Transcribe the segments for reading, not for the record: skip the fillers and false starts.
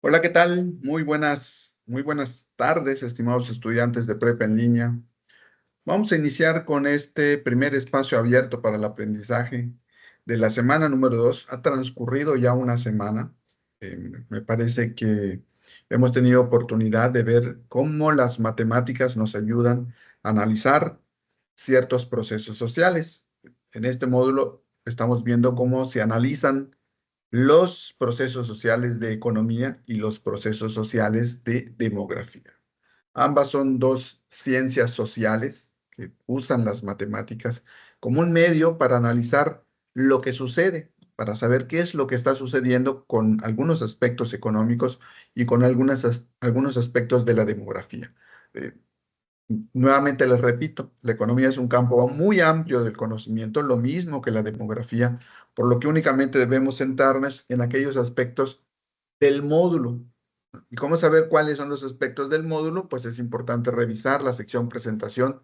Hola, ¿qué tal? Muy buenas tardes, estimados estudiantes de prepa en línea. Vamos a iniciar con este primer espacio abierto para el aprendizaje de la semana número 2. Ha transcurrido ya una semana. Me parece que hemos tenido oportunidad de ver cómo las matemáticas nos ayudan a analizar ciertos procesos sociales. En este módulo estamos viendo cómo se analizan los procesos sociales de economía y los procesos sociales de demografía. Ambas son dos ciencias sociales que usan las matemáticas como un medio para analizar lo que sucede, para saber qué es lo que está sucediendo con algunos aspectos económicos y con algunos aspectos de la demografía. Eh, Nuevamente les repito, la economía es un campo muy amplio del conocimiento, lo mismo que la demografía, por lo que únicamente debemos centrarnos en aquellos aspectos del módulo. ¿Y cómo saber cuáles son los aspectos del módulo? Pues es importante revisar la sección presentación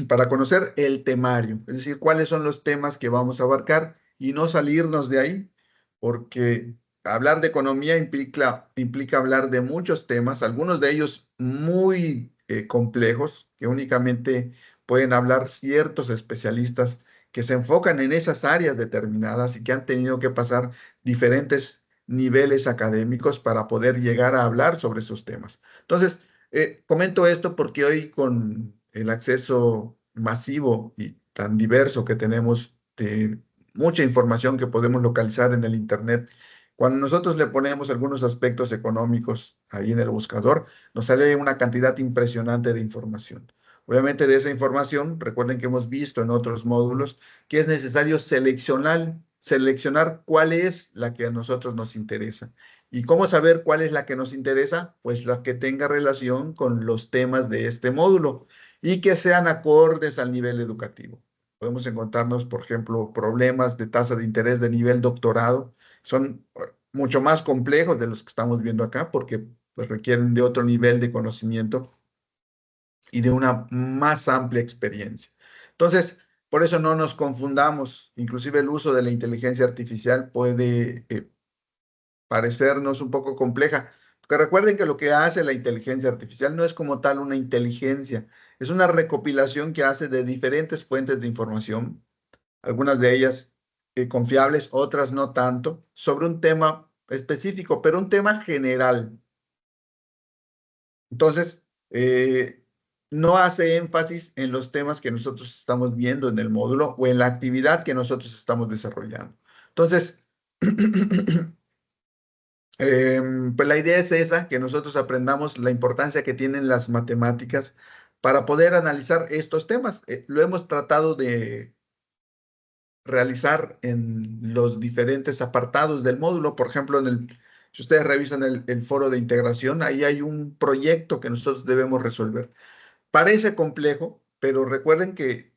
para conocer el temario, es decir, cuáles son los temas que vamos a abarcar y no salirnos de ahí, porque hablar de economía implica hablar de muchos temas, algunos de ellos muy complejos, que únicamente pueden hablar ciertos especialistas que se enfocan en esas áreas determinadas y que han tenido que pasar diferentes niveles académicos para poder llegar a hablar sobre esos temas. Entonces, comento esto porque hoy con el acceso masivo y tan diverso que tenemos de mucha información que podemos localizar en el Internet, cuando nosotros le ponemos algunos aspectos económicos ahí en el buscador, nos sale una cantidad impresionante de información. Obviamente de esa información, recuerden que hemos visto en otros módulos que es necesario seleccionar cuál es la que a nosotros nos interesa. ¿Y cómo saber cuál es la que nos interesa? Pues la que tenga relación con los temas de este módulo y que sean acordes al nivel educativo. Podemos encontrarnos, por ejemplo, problemas de tasa de interés de nivel doctorado. Son mucho más complejos de los que estamos viendo acá porque pues, requieren de otro nivel de conocimiento y de una más amplia experiencia. Entonces, por eso no nos confundamos. Inclusive el uso de la inteligencia artificial puede parecernos un poco compleja. Porque recuerden que lo que hace la inteligencia artificial no es como tal una inteligencia, es una recopilación que hace de diferentes fuentes de información, algunas de ellas confiables, otras no tanto, sobre un tema específico, pero un tema general. Entonces, no hace énfasis en los temas que nosotros estamos viendo en el módulo o en la actividad que nosotros estamos desarrollando. Entonces, pues la idea es esa, que nosotros aprendamos la importancia que tienen las matemáticas para poder analizar estos temas. Lo hemos tratado de realizar en los diferentes apartados del módulo. Por ejemplo, si ustedes revisan el foro de integración, ahí hay un proyecto que nosotros debemos resolver. Parece complejo, pero recuerden que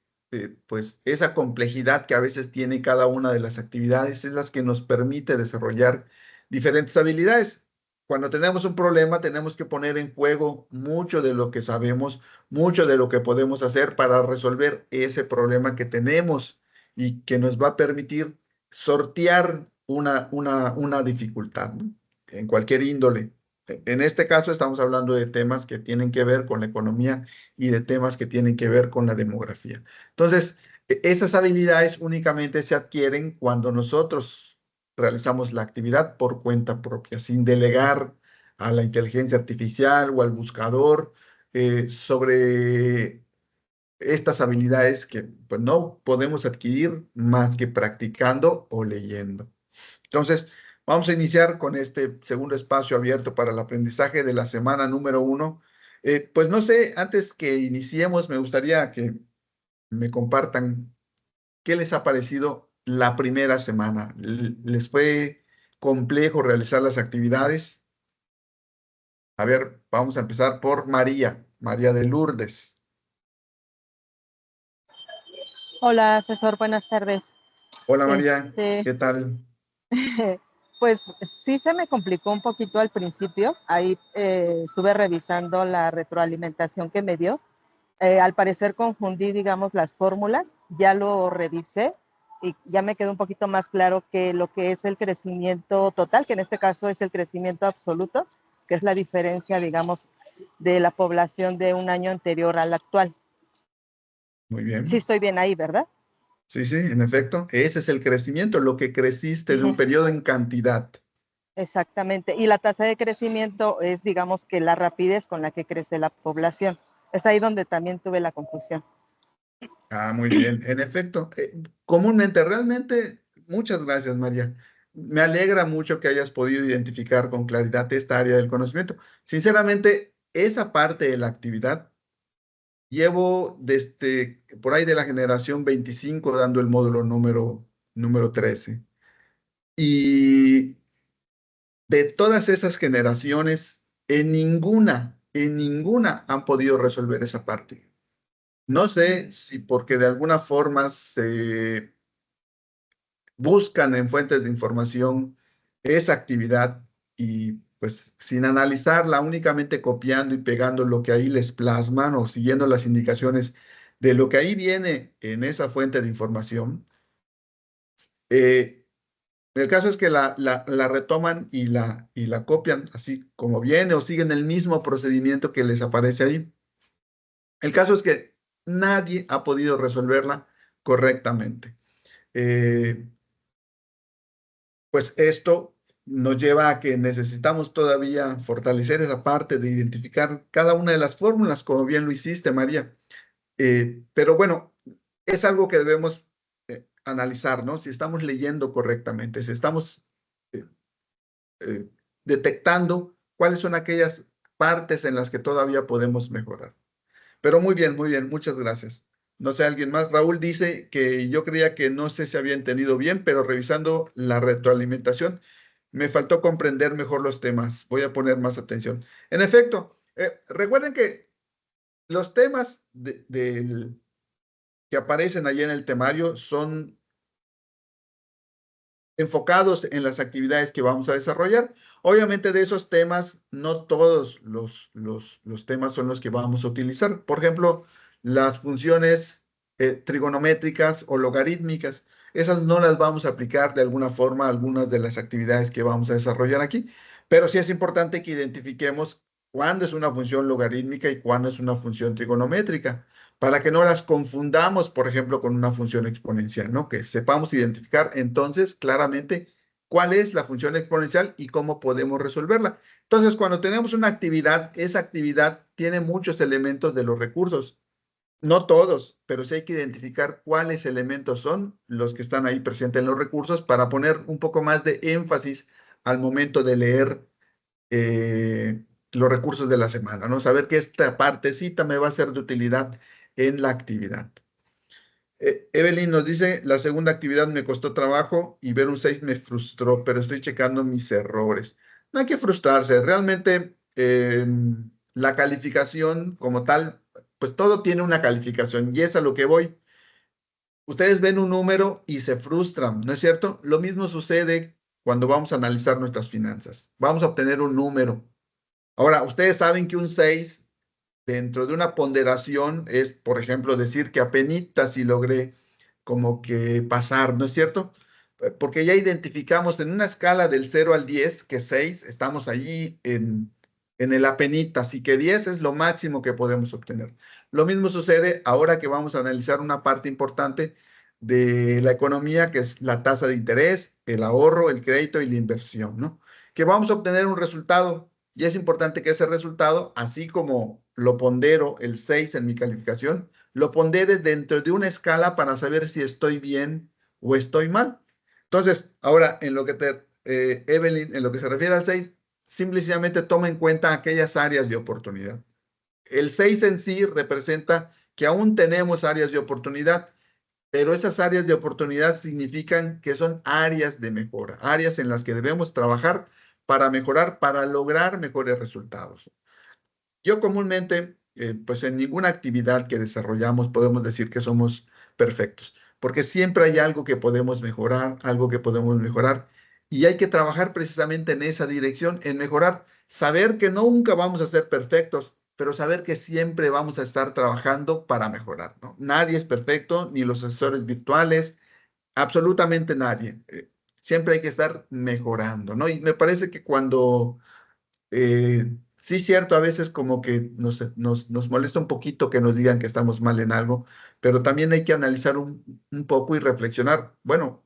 pues esa complejidad que a veces tiene cada una de las actividades es las que nos permite desarrollar diferentes habilidades. Cuando tenemos un problema, tenemos que poner en juego mucho de lo que sabemos, mucho de lo que podemos hacer para resolver ese problema que tenemos y que nos va a permitir sortear una dificultad, ¿no? En cualquier índole. En este caso estamos hablando de temas que tienen que ver con la economía y de temas que tienen que ver con la demografía. Entonces, esas habilidades únicamente se adquieren cuando nosotros realizamos la actividad por cuenta propia, sin delegar a la inteligencia artificial o al buscador sobre estas habilidades que pues, no podemos adquirir más que practicando o leyendo. Entonces, vamos a iniciar con este segundo espacio abierto para el aprendizaje de la semana número 1. Pues no sé, antes que iniciemos, me gustaría que me compartan qué les ha parecido la primera semana. ¿Les fue complejo realizar las actividades? A ver, vamos a empezar por María, María de Lourdes. Hola, asesor, buenas tardes. Hola María, Este, ¿qué tal? pues sí se me complicó un poquito al principio. Ahí estuve revisando la retroalimentación que me dio. Al parecer confundí, digamos, las fórmulas. Ya lo revisé y ya me quedó un poquito más claro que lo que es el crecimiento total, que en este caso es el crecimiento absoluto, que es la diferencia, digamos, de la población de un año anterior al actual. Muy Sí bien. estoy bien ahí, ¿verdad? Sí, sí, en efecto. Ese es el crecimiento, lo que creciste de un Ujú. periodo en cantidad. Exactamente. Y la tasa de crecimiento es, digamos, que la rapidez con la que crece la población. Es ahí donde también tuve la confusión. Ah, muy bien. En efecto, comúnmente, realmente, muchas gracias, María. Me alegra mucho que hayas podido identificar con claridad esta área del conocimiento. Sinceramente, esa parte de la actividad llevo desde por ahí de la generación 25 dando el módulo número 13. Y de todas esas generaciones, en ninguna han podido resolver esa parte. No sé si porque de alguna forma se buscan en fuentes de información esa actividad y pues sin analizarla, únicamente copiando y pegando lo que ahí les plasman o siguiendo las indicaciones de lo que ahí viene en esa fuente de información. El caso es que la retoman y la copian así como viene o siguen el mismo procedimiento que les aparece ahí. El caso es que nadie ha podido resolverla correctamente. Eh, Pues esto nos lleva a que necesitamos todavía fortalecer esa parte de identificar cada una de las fórmulas, como bien lo hiciste, María. Pero bueno, es algo que debemos analizar, ¿no? Si estamos leyendo correctamente, si estamos eh, eh, detectando cuáles son aquellas partes en las que todavía podemos mejorar. Pero muy bien, muchas gracias. No sé, alguien más. Raúl dice que yo creía que no sé si había entendido bien, pero revisando la retroalimentación, me faltó comprender mejor los temas. Voy a poner más atención. En efecto, recuerden que los temas que aparecen allí en el temario son enfocados en las actividades que vamos a desarrollar. Obviamente de esos temas, no todos los temas son los que vamos a utilizar. Por ejemplo, las funciones trigonométricas o logarítmicas, esas no las vamos a aplicar de alguna forma a algunas de las actividades que vamos a desarrollar aquí, pero sí es importante que identifiquemos cuándo es una función logarítmica y cuándo es una función trigonométrica para que no las confundamos, por ejemplo, con una función exponencial, ¿no? Que sepamos identificar entonces claramente cuál es la función exponencial y cómo podemos resolverla. Entonces, cuando tenemos una actividad, esa actividad tiene muchos elementos de los recursos. No todos, pero sí hay que identificar cuáles elementos son los que están ahí presentes en los recursos para poner un poco más de énfasis al momento de leer los recursos de la semana, ¿no? Saber que esta partecita me va a ser de utilidad en la actividad. Evelyn nos dice, la segunda actividad me costó trabajo y ver un 6 me frustró, pero estoy checando mis errores. No hay que frustrarse, realmente la calificación como tal, pues todo tiene una calificación y es a lo que voy. Ustedes ven un número y se frustran, ¿no es cierto? Lo mismo sucede cuando vamos a analizar nuestras finanzas. Vamos a obtener un número. Ahora, ustedes saben que un 6 dentro de una ponderación es, por ejemplo, decir que apenitas si logré como que pasar, ¿no es cierto? Porque ya identificamos en una escala del 0 al 10 que 6 estamos allí en el apenitas y que 10 es lo máximo que podemos obtener. Lo mismo sucede ahora que vamos a analizar una parte importante de la economía, que es la tasa de interés, el ahorro, el crédito y la inversión, ¿no? Que vamos a obtener un resultado y es importante que ese resultado, así como lo pondero el 6 en mi calificación, lo pondere dentro de una escala para saber si estoy bien o estoy mal. Entonces, ahora, Evelyn, en lo que se refiere al 6, simplemente toma en cuenta aquellas áreas de oportunidad. El 6 en sí representa que aún tenemos áreas de oportunidad, pero esas áreas de oportunidad significan que son áreas de mejora, áreas en las que debemos trabajar para mejorar, para lograr mejores resultados. Yo comúnmente, pues en ninguna actividad que desarrollamos podemos decir que somos perfectos, porque siempre hay algo que podemos mejorar, algo que podemos mejorar, y hay que trabajar precisamente en esa dirección, en mejorar, saber que nunca vamos a ser perfectos, pero saber que siempre vamos a estar trabajando para mejorar, ¿no? Nadie es perfecto, ni los asesores virtuales, absolutamente nadie. Siempre hay que estar mejorando, ¿no? Y me parece que cuando, sí es cierto, a veces como que nos molesta un poquito que nos digan que estamos mal en algo, pero también hay que analizar un poco y reflexionar. Bueno,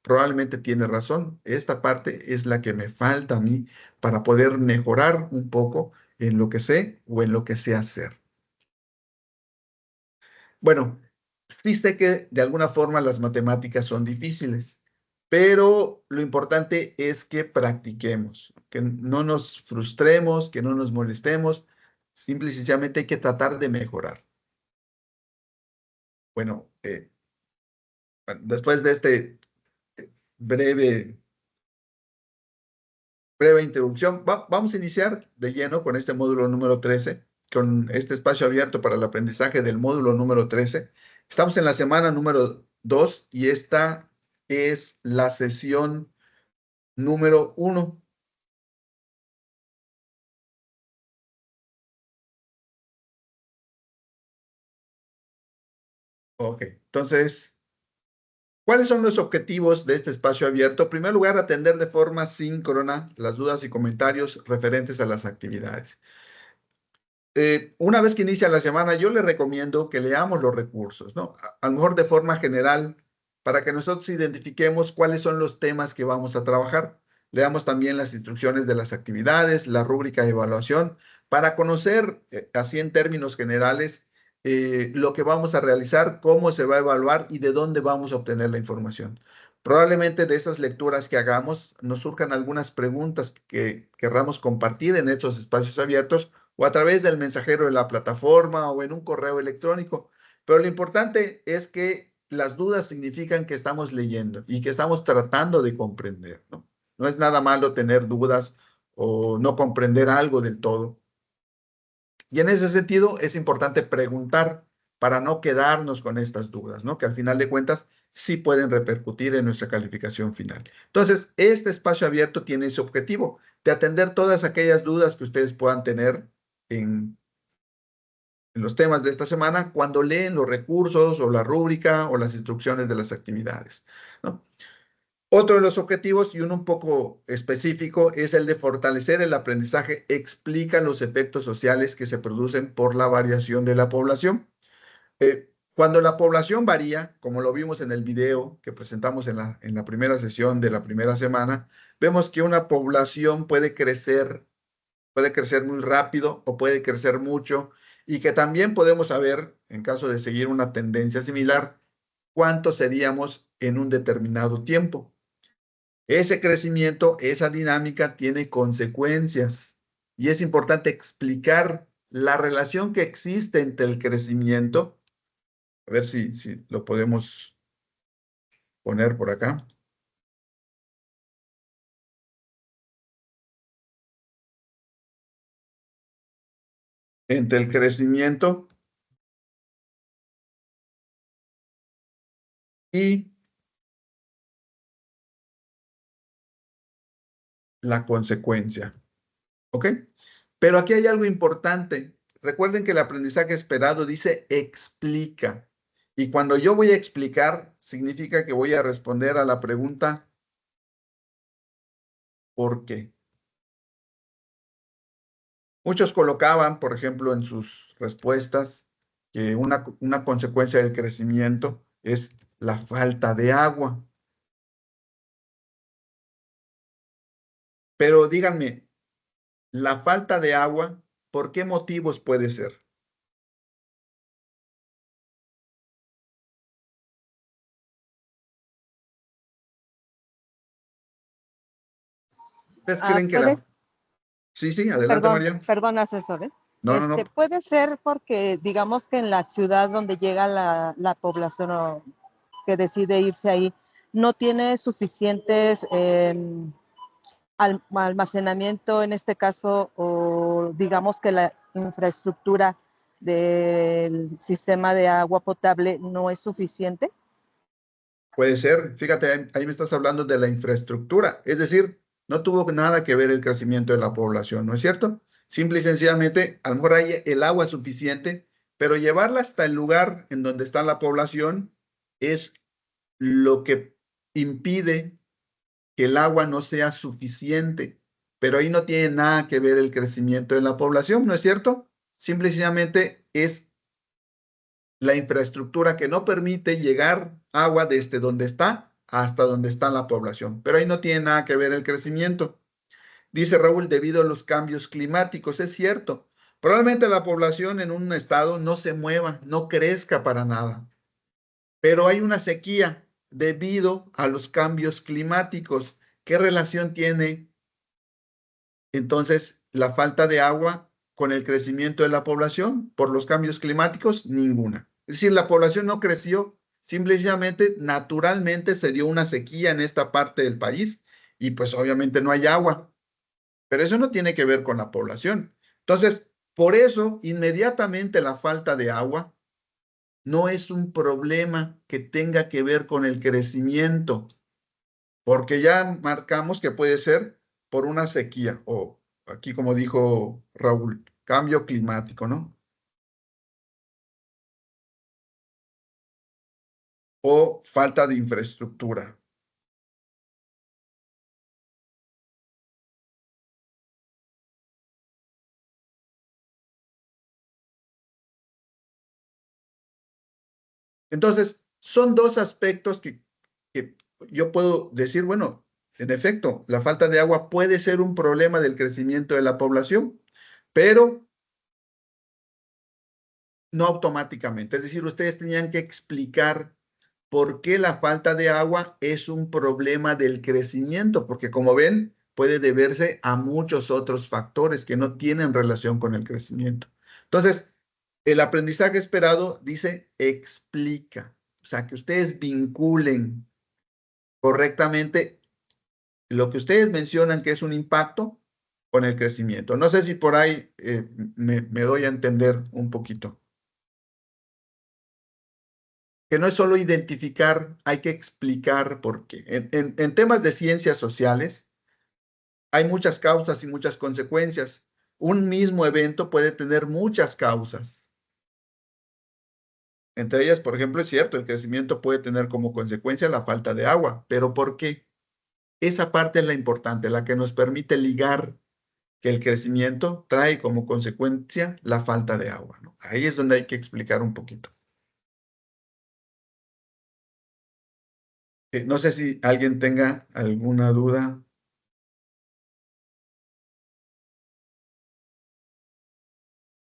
probablemente tiene razón. Esta parte es la que me falta a mí para poder mejorar un poco en lo que sé o en lo que sé hacer. Bueno, sí sé que de alguna forma las matemáticas son difíciles, pero lo importante es que practiquemos, que no nos frustremos, que no nos molestemos. Simple y sencillamente hay que tratar de mejorar. Bueno, después de este breve introducción. Vamos a iniciar de lleno con este módulo número 13, con este espacio abierto para el aprendizaje del módulo número 13. Estamos en la semana número 2 y esta es la sesión número 1. Ok, entonces, ¿cuáles son los objetivos de este espacio abierto? En primer lugar, atender de forma síncrona las dudas y comentarios referentes a las actividades. Una vez que inicia la semana, yo le recomiendo que leamos los recursos, ¿no? A lo mejor de forma general, para que nosotros identifiquemos cuáles son los temas que vamos a trabajar. Leamos también las instrucciones de las actividades, la rúbrica de evaluación, para conocer, así en términos generales, lo que vamos a realizar, cómo se va a evaluar y de dónde vamos a obtener la información. Probablemente de esas lecturas que hagamos nos surjan algunas preguntas que querramos compartir en estos espacios abiertos o a través del mensajero de la plataforma o en un correo electrónico. Pero lo importante es que las dudas significan que estamos leyendo y que estamos tratando de comprender, ¿no? No es nada malo tener dudas o no comprender algo del todo. Y en ese sentido es importante preguntar para no quedarnos con estas dudas, ¿no? Que al final de cuentas sí pueden repercutir en nuestra calificación final. Entonces, este espacio abierto tiene ese objetivo de atender todas aquellas dudas que ustedes puedan tener en los temas de esta semana cuando leen los recursos o la rúbrica o las instrucciones de las actividades, ¿no? Otro de los objetivos, y uno un poco específico, es el de fortalecer el aprendizaje. Explica los efectos sociales que se producen por la variación de la población. Cuando la población varía, como lo vimos en el video que presentamos en la primera sesión de la primera semana, vemos que una población puede crecer muy rápido o puede crecer mucho y que también podemos saber, en caso de seguir una tendencia similar, cuánto seríamos en un determinado tiempo. Ese crecimiento, esa dinámica tiene consecuencias y es importante explicar la relación que existe entre el crecimiento. A ver si lo podemos poner por acá. Entre el crecimiento y la consecuencia. ¿Ok? Pero aquí hay algo importante. Recuerden que el aprendizaje esperado dice explica. Y cuando yo voy a explicar, significa que voy a responder a la pregunta ¿por qué? Muchos colocaban, por ejemplo, en sus respuestas que una consecuencia del crecimiento es la falta de agua. Pero díganme, la falta de agua, ¿por qué motivos puede ser? ¿Ustedes creen que la... Puedes, Sí, sí, adelante, perdón, María. perdón, asesor, ¿eh? No, no, no. Puede ser porque, digamos que en la ciudad donde llega la población o que decide irse ahí, no tiene suficientes almacenamiento, en este caso, o digamos que la infraestructura del sistema de agua potable no es suficiente. Puede ser, fíjate, ahí me estás hablando de la infraestructura, es decir, no tuvo nada que ver el crecimiento de la población, ¿no es cierto? Simple y sencillamente, a lo mejor hay el agua suficiente, pero llevarla hasta el lugar en donde está la población es lo que impide que el agua no sea suficiente. Pero ahí no tiene nada que ver el crecimiento de la población, ¿no es cierto? Simplemente es la infraestructura que no permite llegar agua desde donde está hasta donde está la población. Pero ahí no tiene nada que ver el crecimiento. Dice Raúl, debido a los cambios climáticos, es cierto. Probablemente la población en un estado no se mueva, no crezca para nada, pero hay una sequía debido a los cambios climáticos. ¿Qué relación tiene entonces la falta de agua con el crecimiento de la población por los cambios climáticos? Ninguna. Es decir, la población no creció, simplemente naturalmente se dio una sequía en esta parte del país y pues obviamente no hay agua. Pero eso no tiene que ver con la población. Entonces, por eso, inmediatamente la falta de agua no es un problema que tenga que ver con el crecimiento, porque ya marcamos que puede ser por una sequía o aquí como dijo Raúl, cambio climático, ¿no? O falta de infraestructura. Entonces, son dos aspectos que yo puedo decir, bueno, en efecto, la falta de agua puede ser un problema del crecimiento de la población, pero no automáticamente. Es decir, ustedes tenían que explicar por qué la falta de agua es un problema del crecimiento, porque como ven, puede deberse a muchos otros factores que no tienen relación con el crecimiento. Entonces, el aprendizaje esperado dice explica, o sea, que ustedes vinculen correctamente lo que ustedes mencionan que es un impacto con el crecimiento. No sé si por ahí me doy a entender un poquito. Que no es solo identificar, hay que explicar por qué. En temas de ciencias sociales hay muchas causas y muchas consecuencias. Un mismo evento puede tener muchas causas. Entre ellas, por ejemplo, es cierto, el crecimiento puede tener como consecuencia la falta de agua, pero ¿por qué? Esa parte es la importante, la que nos permite ligar que el crecimiento trae como consecuencia la falta de agua, ¿no? Ahí es donde hay que explicar un poquito. No sé si alguien tenga alguna duda.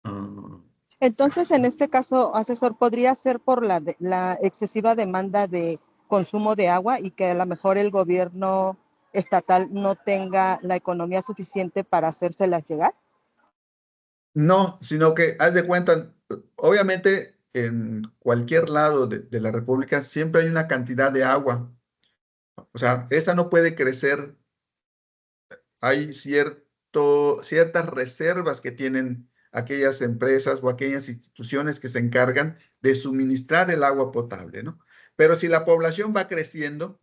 Ah, Entonces, en este caso, asesor, podría ser por la excesiva demanda de consumo de agua y que a lo mejor el gobierno estatal no tenga la economía suficiente para hacérselas llegar. no, sino que haz de cuenta, obviamente en cualquier lado de la República siempre hay una cantidad de agua. O sea, esta no puede crecer. Hay ciertas reservas que tienen aquellas empresas o aquellas instituciones que se encargan de suministrar el agua potable, ¿no? Pero si la población va creciendo,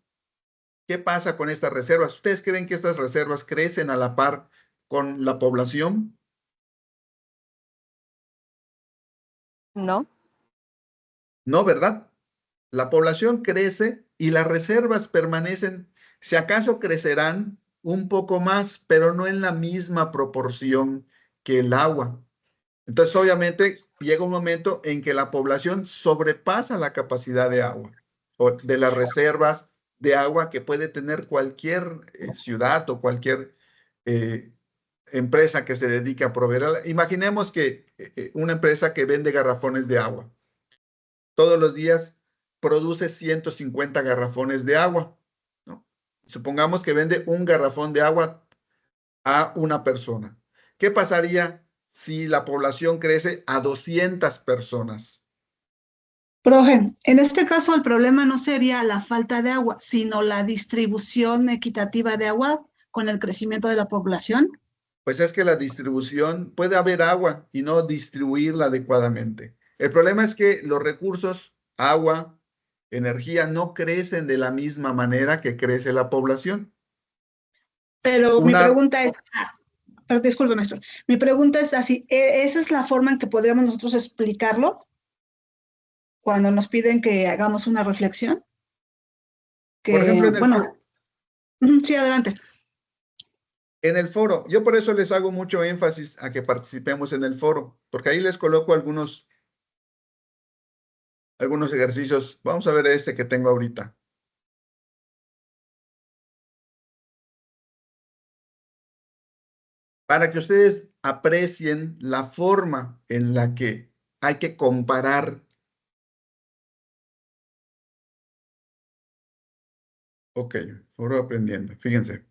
¿qué pasa con estas reservas? ¿Ustedes creen que estas reservas crecen a la par con la población? ¿No? No, ¿verdad? La población crece y las reservas permanecen, si acaso crecerán un poco más, pero no en la misma proporción que el agua. Entonces, obviamente, llega un momento en que la población sobrepasa la capacidad de agua o de las reservas de agua que puede tener cualquier ciudad o cualquier eh, empresa que se dedique a proveer. Imaginemos que una empresa que vende garrafones de agua todos los días produce 150 garrafones de agua, ¿no? Supongamos que vende un garrafón de agua a una persona. ¿Qué pasaría si la población crece a 200 personas? Profe, en este caso el problema no sería la falta de agua, sino la distribución equitativa de agua con el crecimiento de la población. Pues es que la distribución, puede haber agua y no distribuirla adecuadamente. El problema es que los recursos, agua, energía, no crecen de la misma manera que crece la población. Pero mi Una, pregunta es, pero disculpe, maestro, mi pregunta es así, ¿esa es la forma en que podríamos nosotros explicarlo cuando nos piden que hagamos una reflexión? Por ejemplo, en el bueno, foro. Sí, adelante. En el foro, yo por eso les hago mucho énfasis a que participemos en el foro, porque ahí les coloco algunos ejercicios. Vamos a ver este que tengo ahorita. Para que ustedes aprecien la forma en la que hay que comparar. Ok, foro aprendiendo. Fíjense.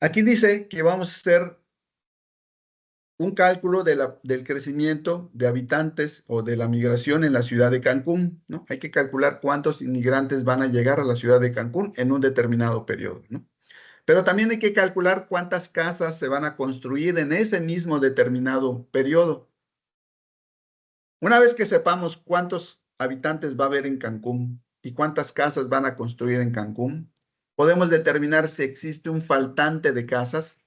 Aquí dice que vamos a hacer un cálculo del crecimiento de habitantes o de la migración en la ciudad de Cancún, ¿no? Hay que calcular cuántos inmigrantes van a llegar a la ciudad de Cancún en un determinado periodo, ¿no? Pero también hay que calcular cuántas casas se van a construir en ese mismo determinado periodo. Una vez que sepamos cuántos habitantes va a haber en Cancún y cuántas casas van a construir en Cancún, podemos determinar si existe un faltante de casas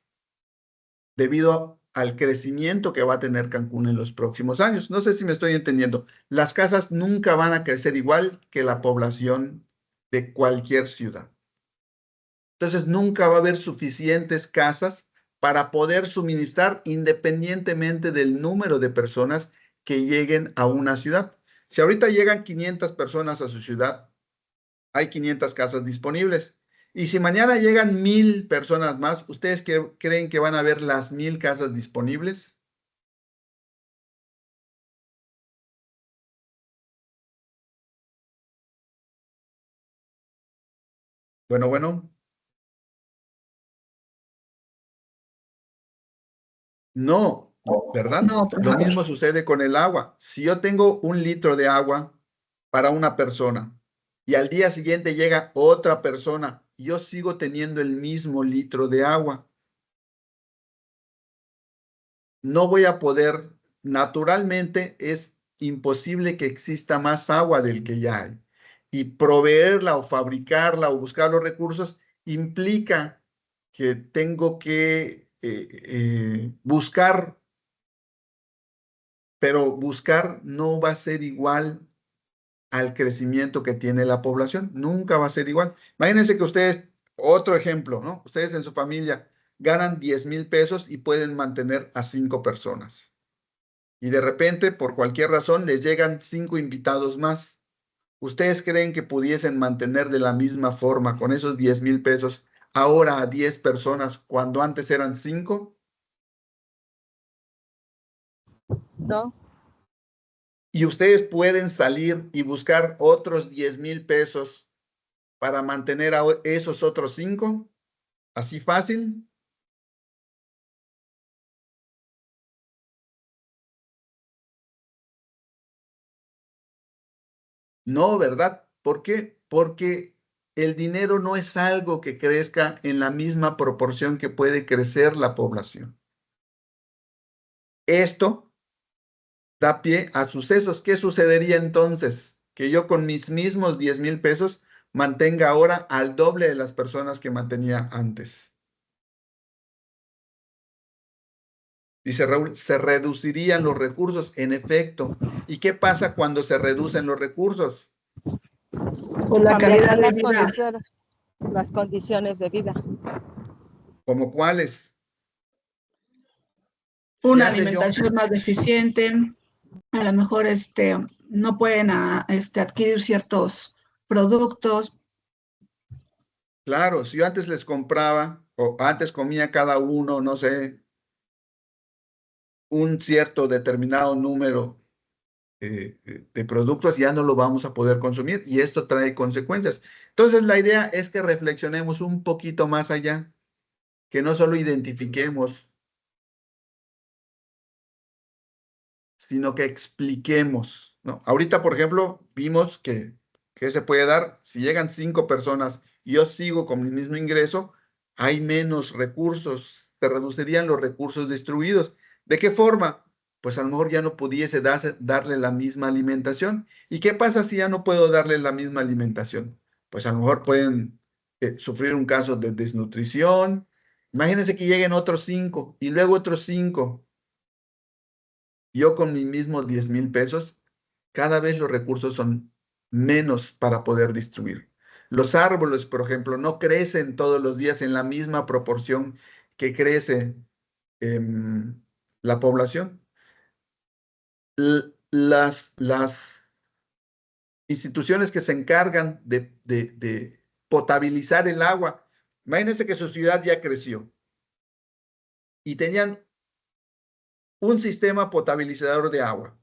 debido al crecimiento que va a tener Cancún en los próximos años. No sé si me estoy entendiendo. Las casas nunca van a crecer igual que la población de cualquier ciudad. Entonces, nunca va a haber suficientes casas para poder suministrar independientemente del número de personas que lleguen a una ciudad. Si ahorita llegan 500 personas a su ciudad, hay 500 casas disponibles. Y si mañana llegan 1000 personas más, ¿ustedes creen que van a haber las 1000 casas disponibles? Bueno, no, ¿verdad? No, Lo profesor. mismo sucede con el agua. Si yo tengo 1 litro de agua para una persona y al día siguiente llega otra persona, yo sigo teniendo el mismo litro de agua. No voy a poder, naturalmente es imposible que exista más agua del que ya hay. Y proveerla o fabricarla o buscar los recursos implica que tengo que buscar, pero buscar no va a ser igual al crecimiento que tiene la población. Nunca va a ser igual. Imagínense que ustedes, otro ejemplo, ¿no? Ustedes en su familia ganan 10,000 pesos y pueden mantener a 5 personas. Y de repente, por cualquier razón, les llegan 5 invitados más. ¿Ustedes creen que pudiesen mantener de la misma forma con esos 10,000 pesos ahora a 10 personas cuando antes eran 5? No, Y ustedes pueden salir y buscar otros 10,000 pesos para mantener a esos otros 5, así fácil. No, ¿verdad? ¿Por qué? Porque el dinero no es algo que crezca en la misma proporción que puede crecer la población. Esto da pie a sucesos. ¿Qué sucedería entonces? Que yo con mis mismos 10,000 pesos mantenga ahora al doble de las personas que mantenía antes. Dice Raúl, se reducirían los recursos, en efecto. ¿Y qué pasa cuando se reducen los recursos? Pues la calidad de vida, las condiciones de vida. ¿Como cuáles? Si una antes yo, alimentación más deficiente, a lo mejor no pueden adquirir ciertos productos. claro, si yo antes les compraba o antes comía cada uno, no sé, un cierto determinado número de productos, ya no lo vamos a poder consumir y esto trae consecuencias. Entonces, la idea es que reflexionemos un poquito más allá, que no solo identifiquemos, sino que expliquemos, ¿no? Ahorita, por ejemplo, vimos que se puede dar, si llegan 5 personas y yo sigo con mi mismo ingreso, hay menos recursos, se reducirían los recursos distribuidos. ¿De qué forma? Pues a lo mejor ya no pudiese darle la misma alimentación. ¿Y qué pasa si ya no puedo darle la misma alimentación? Pues a lo mejor pueden sufrir un caso de desnutrición. Imagínense que lleguen otros 5 y luego otros 5. yo con mis mismos 10,000 pesos, cada vez los recursos son menos para poder distribuir. Los árboles, por ejemplo, no crecen todos los días en la misma proporción que crece la población. Las instituciones que se encargan de potabilizar el agua, imagínense que su ciudad ya creció y tenían un sistema potabilizador de agua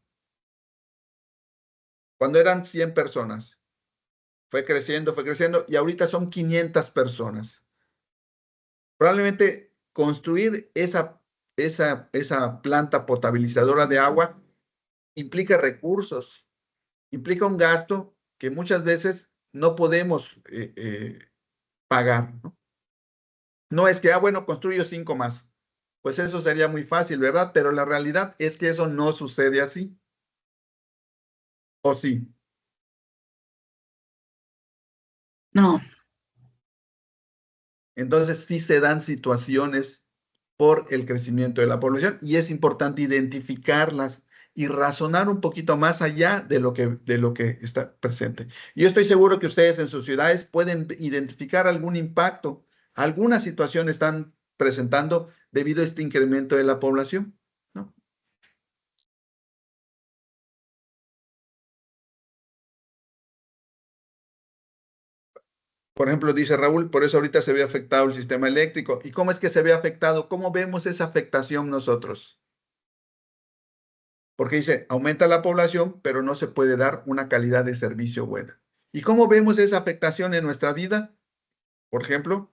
cuando eran 100 personas. Fue creciendo y ahorita son 500 personas. Probablemente construir esa planta potabilizadora de agua implica recursos, implica un gasto que muchas veces no podemos pagar, ¿no? No es que, bueno, construyo 5 más. Pues eso sería muy fácil, ¿verdad? Pero la realidad es que eso no sucede así. ¿O sí? No. Entonces sí se dan situaciones por el crecimiento de la población y es importante identificarlas y razonar un poquito más allá de lo que está presente. Yo estoy seguro que ustedes en sus ciudades pueden identificar algún impacto, alguna situación están presentando debido a este incremento de la población, ¿no? Por ejemplo, dice Raúl, por eso ahorita se ve afectado el sistema eléctrico. ¿Y cómo es que se ve afectado? ¿Cómo vemos esa afectación nosotros? Porque dice, aumenta la población, pero no se puede dar una calidad de servicio buena. ¿Y cómo vemos esa afectación en nuestra vida? Por ejemplo,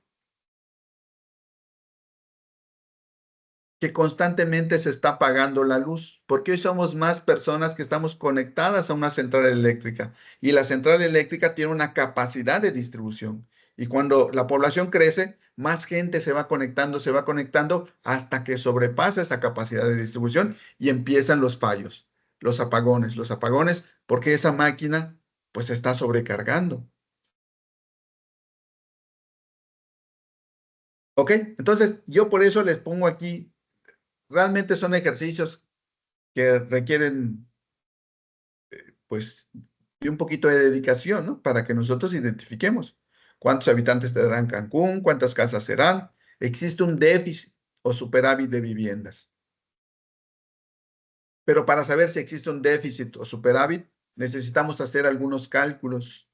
que constantemente se está apagando la luz, porque hoy somos más personas que estamos conectadas a una central eléctrica y la central eléctrica tiene una capacidad de distribución. Y cuando la población crece, más gente se va conectando hasta que sobrepasa esa capacidad de distribución y empiezan los fallos, los apagones, porque esa máquina pues se está sobrecargando. ¿Ok? Entonces, yo por eso les pongo aquí, realmente son ejercicios que requieren pues, y un poquito de dedicación, ¿no? Para que nosotros identifiquemos cuántos habitantes tendrán Cancún, cuántas casas serán. Existe un déficit o superávit de viviendas. Pero para saber si existe un déficit o superávit, necesitamos hacer algunos cálculos.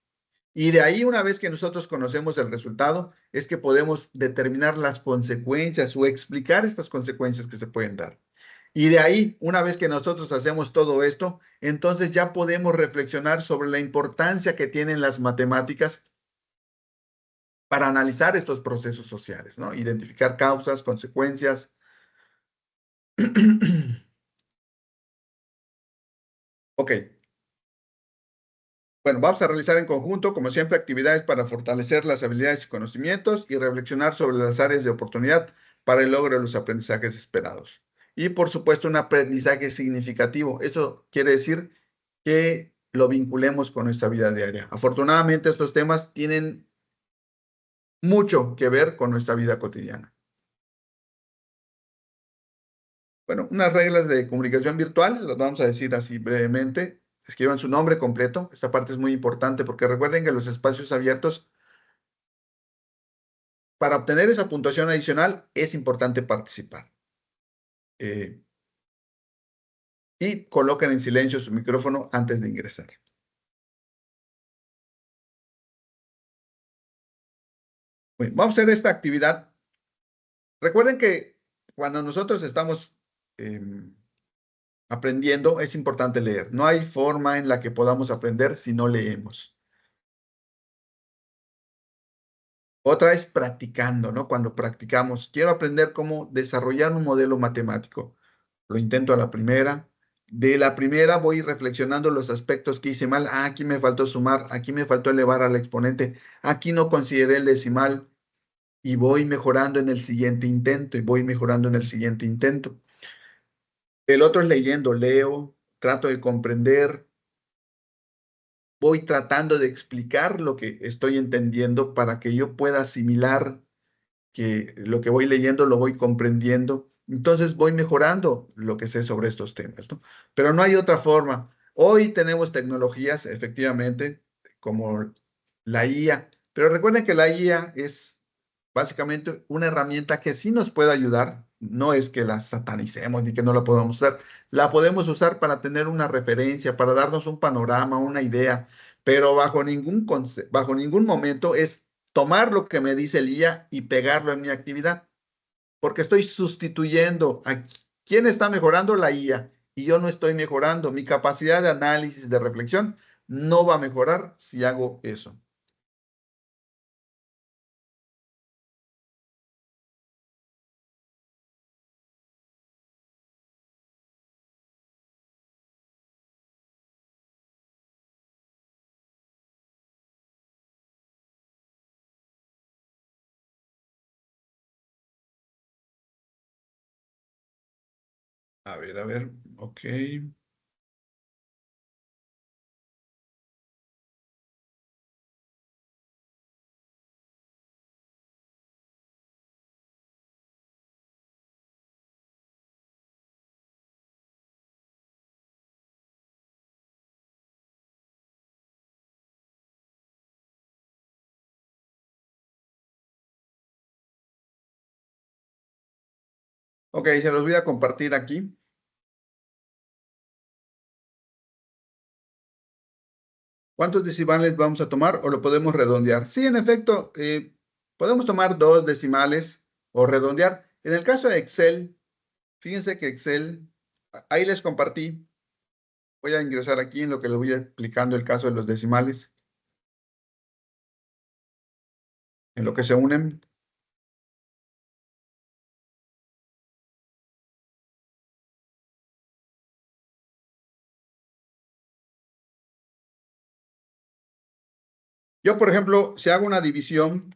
Y de ahí, una vez que nosotros conocemos el resultado, es que podemos determinar las consecuencias o explicar estas consecuencias que se pueden dar. Y de ahí, una vez que nosotros hacemos todo esto, entonces ya podemos reflexionar sobre la importancia que tienen las matemáticas para analizar estos procesos sociales, ¿no? Identificar causas, consecuencias. Ok. Bueno, vamos a realizar en conjunto, como siempre, actividades para fortalecer las habilidades y conocimientos y reflexionar sobre las áreas de oportunidad para el logro de los aprendizajes esperados. Y, por supuesto, un aprendizaje significativo. Eso quiere decir que lo vinculemos con nuestra vida diaria. Afortunadamente, estos temas tienen mucho que ver con nuestra vida cotidiana. Bueno, unas reglas de comunicación virtual, las vamos a decir así brevemente. Escriban su nombre completo. Esta parte es muy importante porque recuerden que los espacios abiertos, para obtener esa puntuación adicional, es importante participar. Y coloquen en silencio su micrófono antes de ingresar. Bueno, vamos a hacer esta actividad. Recuerden que cuando nosotros estamos aprendiendo, es importante leer. No hay forma en la que podamos aprender si no leemos. Otra es practicando, ¿no? Cuando practicamos, quiero aprender cómo desarrollar un modelo matemático. Lo intento a la primera. De la primera voy reflexionando los aspectos que hice mal. Ah, aquí me faltó sumar, aquí me faltó elevar al exponente, aquí no consideré el decimal y voy mejorando en el siguiente intento y voy mejorando en el siguiente intento. El otro es leyendo, leo, trato de comprender, voy tratando de explicar lo que estoy entendiendo para que yo pueda asimilar que lo que voy leyendo lo voy comprendiendo Entonces voy mejorando lo que sé sobre estos temas, ¿no? Pero no hay otra forma. Hoy tenemos tecnologías, efectivamente, como la IA, pero recuerden que la IA es básicamente una herramienta que sí nos puede ayudar. No es que la satanicemos ni que no la podamos usar. La podemos usar para tener una referencia, para darnos un panorama, una idea, pero bajo ningún momento es tomar lo que me dice el IA y pegarlo en mi actividad, porque estoy sustituyendo a quién está mejorando la IA y yo no estoy mejorando. Mi capacidad de análisis, de reflexión, no va a mejorar si hago eso. A ver, ok. Ok, se los voy a compartir aquí. ¿Cuántos decimales vamos a tomar o lo podemos redondear? Sí, en efecto, podemos tomar 2 decimales o redondear. En el caso de Excel, fíjense que Excel, ahí les compartí. Voy a ingresar aquí en lo que les voy explicando el caso de los decimales, en lo que se unen. Yo, por ejemplo, si hago una división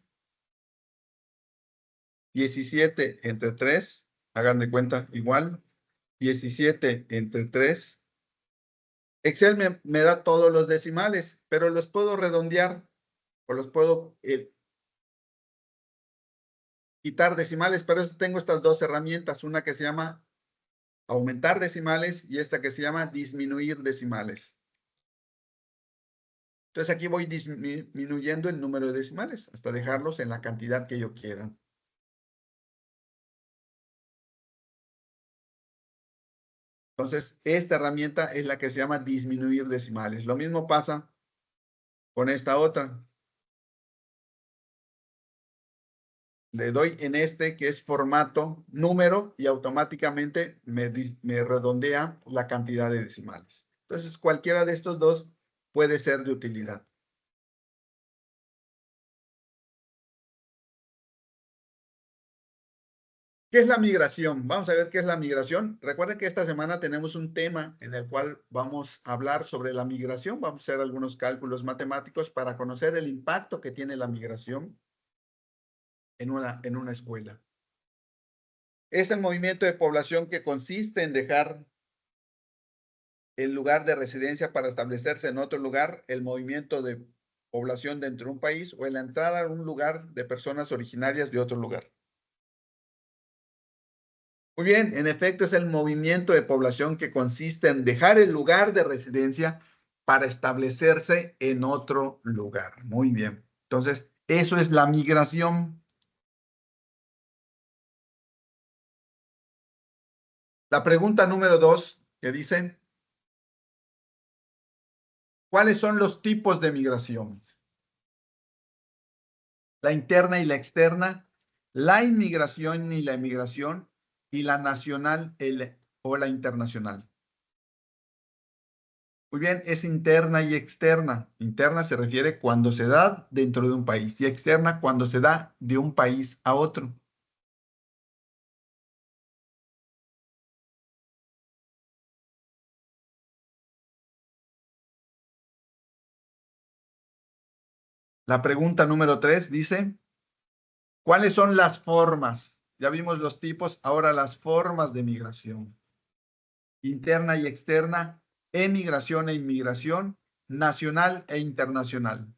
17 entre 3, hagan de cuenta igual, 17 entre 3. Excel me da todos los decimales, pero los puedo redondear o los puedo quitar decimales. Para eso tengo estas 2 herramientas, una que se llama aumentar decimales y esta que se llama disminuir decimales. Entonces aquí voy disminuyendo el número de decimales hasta dejarlos en la cantidad que yo quiera. Entonces, esta herramienta es la que se llama disminuir decimales. Lo mismo pasa con esta otra. Le doy en este que es formato, número, y automáticamente me redondea la cantidad de decimales. Entonces, cualquiera de estos dos puede ser de utilidad. ¿Qué es la migración? Vamos a ver qué es la migración. Recuerden que esta semana tenemos un tema en el cual vamos a hablar sobre la migración. Vamos a hacer algunos cálculos matemáticos para conocer el impacto que tiene la migración en una escuela. Es el movimiento de población que consiste en dejar el lugar de residencia para establecerse en otro lugar, el movimiento de población dentro de un país o en la entrada a un lugar de personas originarias de otro lugar. Muy bien, en efecto es el movimiento de población que consiste en dejar el lugar de residencia para establecerse en otro lugar. Muy bien. Entonces, eso es la migración. La pregunta número 2 que dice, ¿cuáles son los tipos de migración? La interna y la externa, la inmigración y la emigración, y la nacional o la internacional. Muy bien, es interna y externa. Interna se refiere cuando se da dentro de un país y externa cuando se da de un país a otro. La pregunta número 3 dice, ¿cuáles son las formas? Ya vimos los tipos, ahora las formas de migración. Interna y externa, emigración e inmigración, nacional e internacional.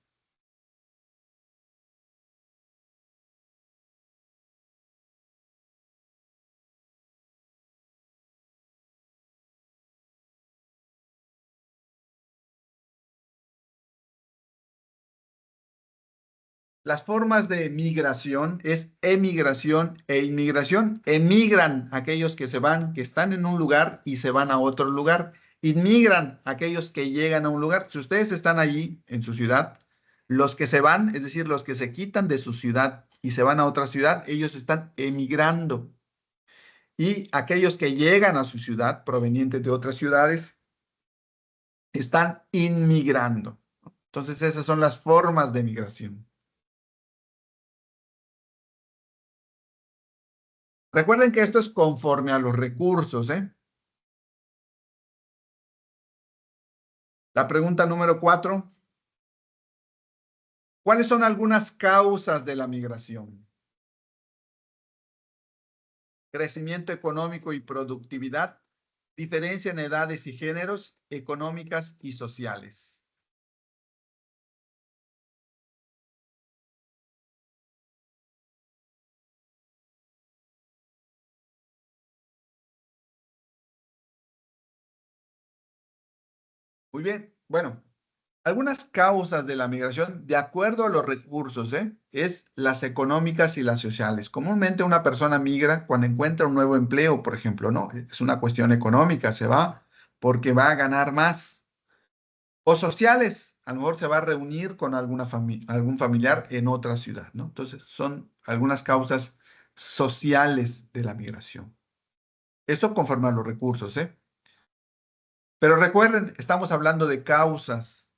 Las formas de migración es emigración e inmigración. Emigran aquellos que se van, que están en un lugar y se van a otro lugar. Inmigran aquellos que llegan a un lugar. Si ustedes están allí en su ciudad, los que se van, es decir, los que se quitan de su ciudad y se van a otra ciudad, ellos están emigrando. Y aquellos que llegan a su ciudad provenientes de otras ciudades, están inmigrando. Entonces, esas son las formas de migración. Recuerden que esto es conforme a los recursos, ¿eh? La pregunta número 4. ¿Cuáles son algunas causas de la migración? Crecimiento económico y productividad, diferencia en edades y géneros, económicas y sociales. Muy bien, bueno, algunas causas de la migración, de acuerdo a los recursos, es las económicas y las sociales. Comúnmente una persona migra cuando encuentra un nuevo empleo, por ejemplo, ¿no? Es una cuestión económica, se va porque va a ganar más. O sociales, a lo mejor se va a reunir con algún familiar en otra ciudad, ¿no? Entonces, son algunas causas sociales de la migración. Esto conforme a los recursos, ¿eh? Pero recuerden, estamos hablando de causas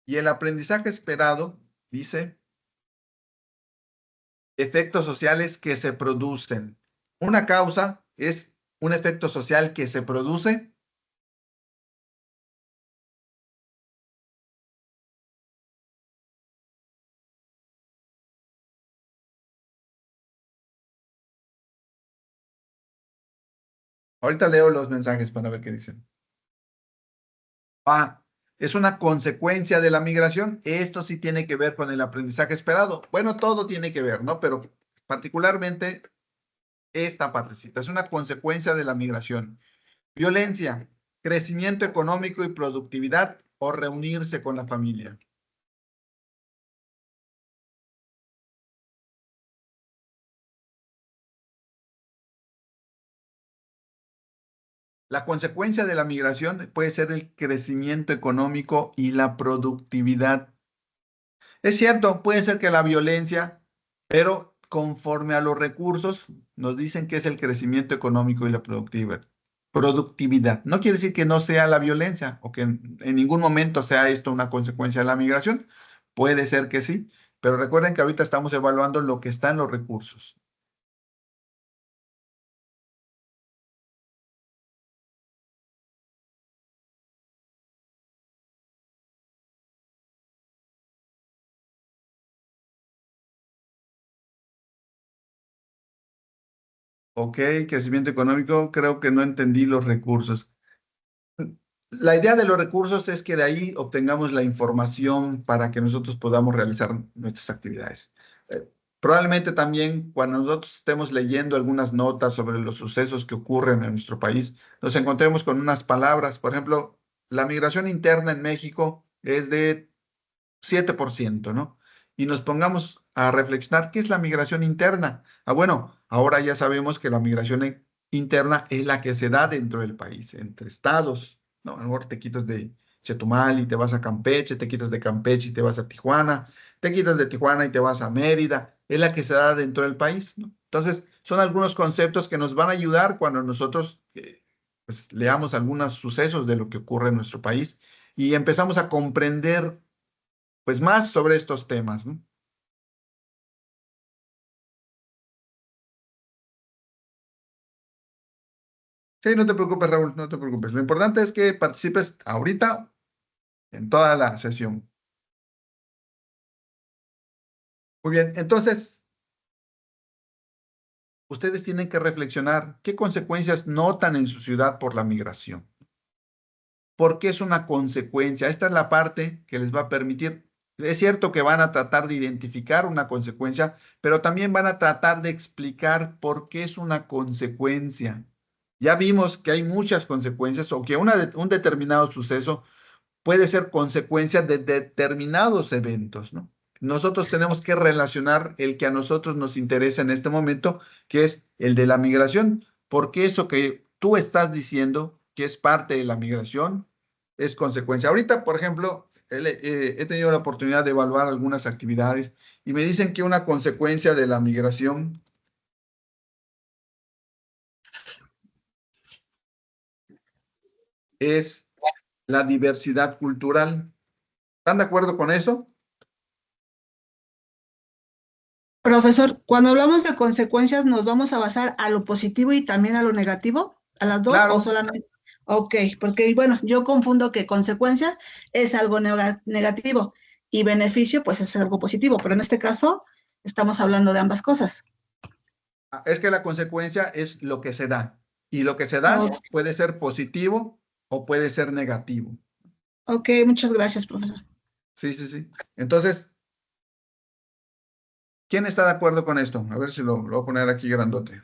y el aprendizaje esperado dice efectos sociales que se producen. Una causa es un efecto social que se produce. Ahorita leo los mensajes para ver qué dicen. Ah, es una consecuencia de la migración. Esto sí tiene que ver con el aprendizaje esperado. Bueno, todo tiene que ver, ¿no? Pero particularmente esta partecita es una consecuencia de la migración. Violencia, crecimiento económico y productividad o reunirse con la familia. La consecuencia de la migración puede ser el crecimiento económico y la productividad. Es cierto, puede ser que la violencia, pero conforme a los recursos, nos dicen que es el crecimiento económico y la productividad. Productividad. No quiere decir que no sea la violencia o que en ningún momento sea esto una consecuencia de la migración. Puede ser que sí, pero recuerden que ahorita estamos evaluando lo que está en los recursos. Ok, crecimiento económico, creo que no entendí los recursos. La idea de los recursos es que de ahí obtengamos la información para que nosotros podamos realizar nuestras actividades. Probablemente también cuando nosotros estemos leyendo algunas notas sobre los sucesos que ocurren en nuestro país, nos encontremos con unas palabras. Por ejemplo, la migración interna en México es de 7%, ¿no? Y nos pongamos a reflexionar, ¿qué es la migración interna? Ah, bueno, ahora ya sabemos que la migración interna es la que se da dentro del país, entre estados, ¿no? A lo mejor te quitas de Chetumal y te vas a Campeche, te quitas de Campeche y te vas a Tijuana, te quitas de Tijuana y te vas a Mérida, es la que se da dentro del país, ¿no? Entonces, son algunos conceptos que nos van a ayudar cuando nosotros pues, leamos algunos sucesos de lo que ocurre en nuestro país y empezamos a comprender pues más sobre estos temas, ¿no? Sí, no te preocupes, Raúl, no te preocupes. Lo importante es que participes ahorita en toda la sesión. Muy bien, entonces, ustedes tienen que reflexionar qué consecuencias notan en su ciudad por la migración. ¿Por qué es una consecuencia? Esta es la parte que les va a permitir. Es cierto que van a tratar de identificar una consecuencia, pero también van a tratar de explicar por qué es una consecuencia. Ya vimos que hay muchas consecuencias o que un determinado suceso puede ser consecuencia de determinados eventos, ¿no? nosotros tenemos que relacionar el que a nosotros nos interesa en este momento, que es el de la migración, porque eso que tú estás diciendo, que es parte de la migración, es consecuencia. Ahorita, por ejemplo, he tenido la oportunidad de evaluar algunas actividades y me dicen que una consecuencia de la migración es la diversidad cultural. ¿Están de acuerdo con eso? Profesor, cuando hablamos de consecuencias, ¿nos vamos a basar a lo positivo y también a lo negativo? ¿A las dos o Claro. solamente? Ok, porque bueno, yo confundo que consecuencia es algo negativo y beneficio pues es algo positivo, pero en este caso estamos hablando de ambas cosas. Es que la consecuencia es lo que se da. Y lo que se da O- puede ser positivo o puede ser negativo. ok, muchas gracias, profesor. Sí, sí, sí. Entonces, ¿quién está de acuerdo con esto? A ver si lo voy a poner aquí grandote.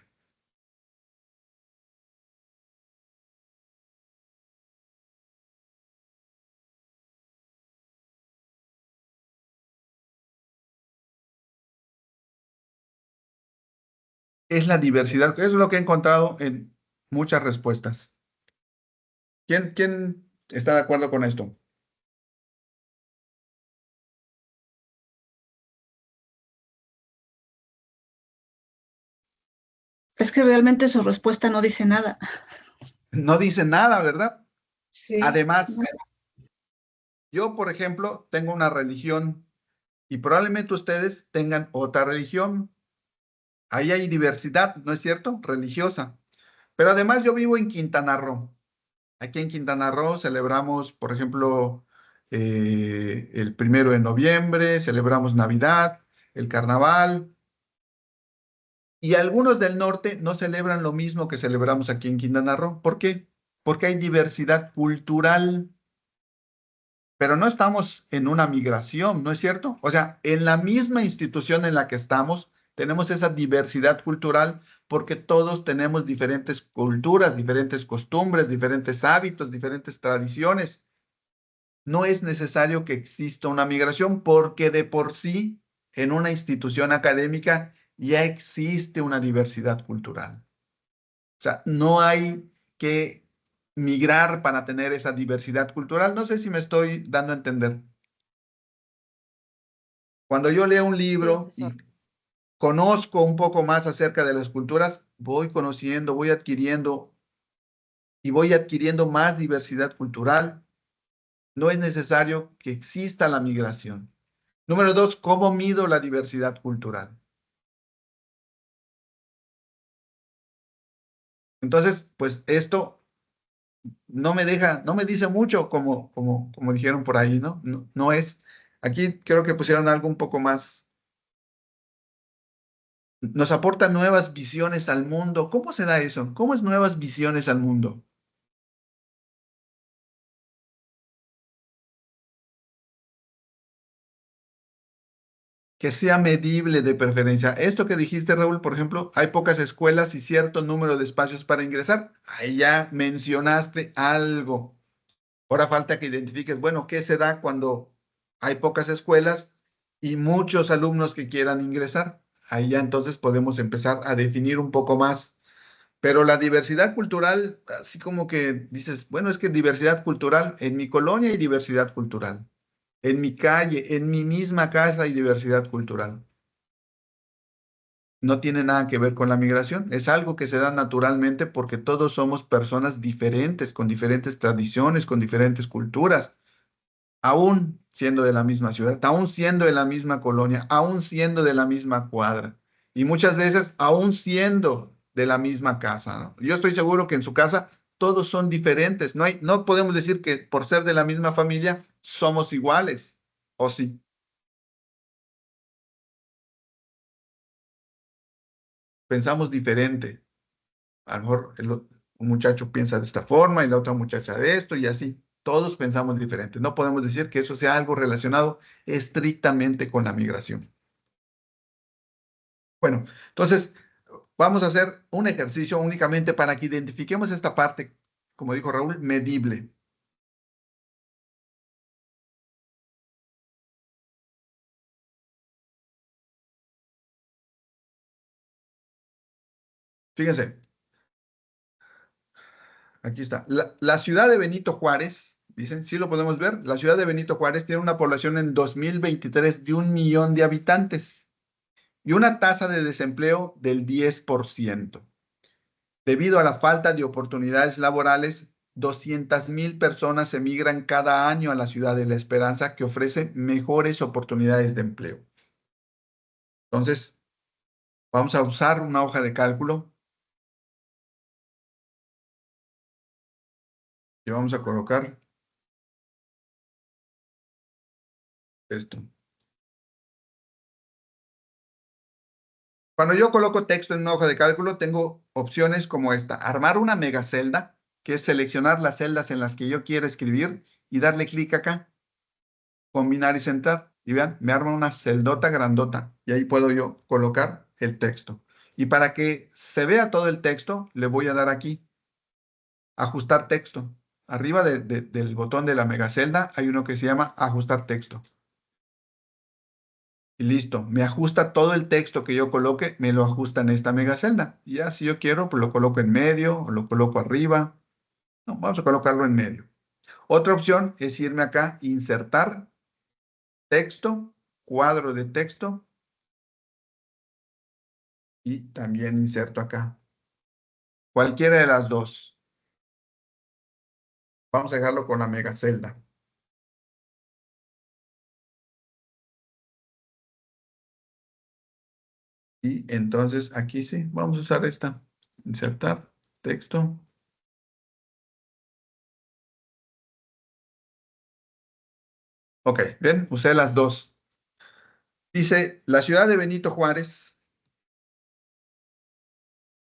Es la diversidad. Eso es lo que he encontrado en muchas respuestas. ¿Quién está de acuerdo con esto? Es que realmente su respuesta no dice nada. No dice nada, ¿verdad? Sí. Además, yo, por ejemplo, tengo una religión y probablemente ustedes tengan otra religión. Ahí hay diversidad, ¿no es cierto? Religiosa. Pero además yo vivo en Quintana Roo. Aquí en Quintana Roo celebramos, por ejemplo, el 1 de noviembre, celebramos Navidad, el Carnaval, y algunos del norte no celebran lo mismo que celebramos aquí en Quintana Roo. ¿Por qué? Porque hay diversidad cultural, pero no estamos en una migración, ¿no es cierto? O sea, en la misma institución en la que estamos, tenemos esa diversidad cultural porque todos tenemos diferentes culturas, diferentes costumbres, diferentes hábitos, diferentes tradiciones. No es necesario que exista una migración porque de por sí en una institución académica ya existe una diversidad cultural. O sea, no hay que migrar para tener esa diversidad cultural. No sé si me estoy dando a entender. Cuando yo leo un Sí, libro y profesor. conozco un poco más acerca de las culturas, voy conociendo, voy adquiriendo y voy adquiriendo más diversidad cultural. No es necesario que exista la migración. Número dos, ¿cómo mido la diversidad cultural? Entonces, pues esto no me deja, no me dice mucho como dijeron por ahí, ¿no? No, no es, aquí creo que pusieron algo un poco más, nos aporta nuevas visiones al mundo. ¿Cómo se da eso? ¿Cómo es nuevas visiones al mundo? Que sea medible de preferencia. Esto que dijiste, Raúl, por ejemplo, hay pocas escuelas y cierto número de espacios para ingresar. Ahí ya mencionaste algo. Ahora falta que identifiques, bueno, ¿qué se da cuando hay pocas escuelas y muchos alumnos que quieran ingresar? Ahí ya entonces podemos empezar a definir un poco más. Pero la diversidad cultural, así como que dices, bueno, es que diversidad cultural, en mi colonia hay diversidad cultural, en mi calle, en mi misma casa hay diversidad cultural. No tiene nada que ver con la migración, es algo que se da naturalmente porque todos somos personas diferentes, con diferentes tradiciones, con diferentes culturas, aún siendo de la misma ciudad, aún siendo de la misma colonia, aún siendo de la misma cuadra y muchas veces aún siendo de la misma casa, ¿no? Yo estoy seguro que en su casa todos son diferentes, no podemos decir que por ser de la misma familia somos iguales, ¿o sí? Pensamos diferente. A lo mejor un muchacho piensa de esta forma y la otra muchacha de esto y así. Todos pensamos diferente. No podemos decir que eso sea algo relacionado estrictamente con la migración. Bueno, entonces vamos a hacer un ejercicio únicamente para que identifiquemos esta parte, como dijo Raúl, medible. Fíjense, aquí está. La ciudad de Benito Juárez, dicen, sí lo podemos ver, la ciudad de Benito Juárez tiene una población en 2023 de 1 millón de habitantes y una tasa de desempleo del 10%. Debido a la falta de oportunidades laborales, 200,000 personas emigran cada año a la ciudad de La Esperanza, que ofrece mejores oportunidades de empleo. Entonces, vamos a usar una hoja de cálculo y vamos a colocar esto. Cuando yo coloco texto en una hoja de cálculo, tengo opciones como esta: armar una megacelda, que es seleccionar las celdas en las que yo quiero escribir y darle clic acá, combinar y centrar. Y vean, me arma una celdota grandota y ahí puedo yo colocar el texto. Y para que se vea todo el texto, le voy a dar aquí, ajustar texto. Arriba del botón de la megacelda hay uno que se llama ajustar texto. Y listo, me ajusta todo el texto que yo coloque, me lo ajusta en esta megacelda. Y ya si yo quiero, pues lo coloco en medio o lo coloco arriba. No, vamos a colocarlo en medio. Otra opción es irme acá, insertar texto, cuadro de texto, y también inserto acá. Cualquiera de las dos. Vamos a dejarlo con la megacelda. Y entonces aquí sí, vamos a usar esta. Insertar texto. Ok, bien, usé las dos. Dice, la ciudad de Benito Juárez.